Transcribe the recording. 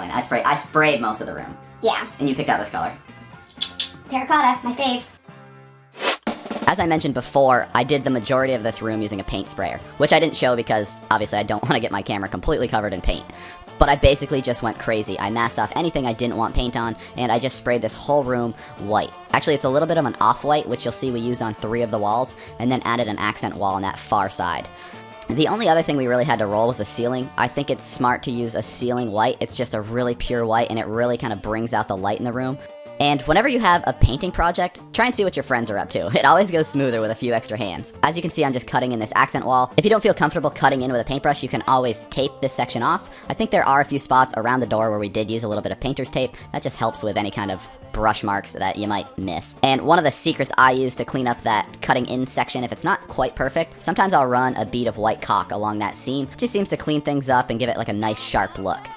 explain it. I sprayed most of the room. Yeah. And you picked out this color. Terracotta, my fave. As I mentioned before, I did the majority of this room using a paint sprayer, which I didn't show because obviously I don't want to get my camera completely covered in paint. But I basically just went crazy. I masked off anything I didn't want paint on, and I just sprayed this whole room white. Actually, it's a little bit of an off-white, which you'll see we used on 3 of the walls, and then added an accent wall on that far side. The only other thing we really had to roll was the ceiling. I think it's smart to use a ceiling white. It's just a really pure white, and it really kind of brings out the light in the room. And whenever you have a painting project, try and see what your friends are up to. It always goes smoother with a few extra hands. As you can see, I'm just cutting in this accent wall. If you don't feel comfortable cutting in with a paintbrush, you can always tape this section off. I think there are a few spots around the door where we did use a little bit of painter's tape. That just helps with any kind of brush marks that you might miss. And one of the secrets I use to clean up that cutting in section, if it's not quite perfect, sometimes I'll run a bead of white caulk along that seam. It just seems to clean things up and give it like a nice sharp look.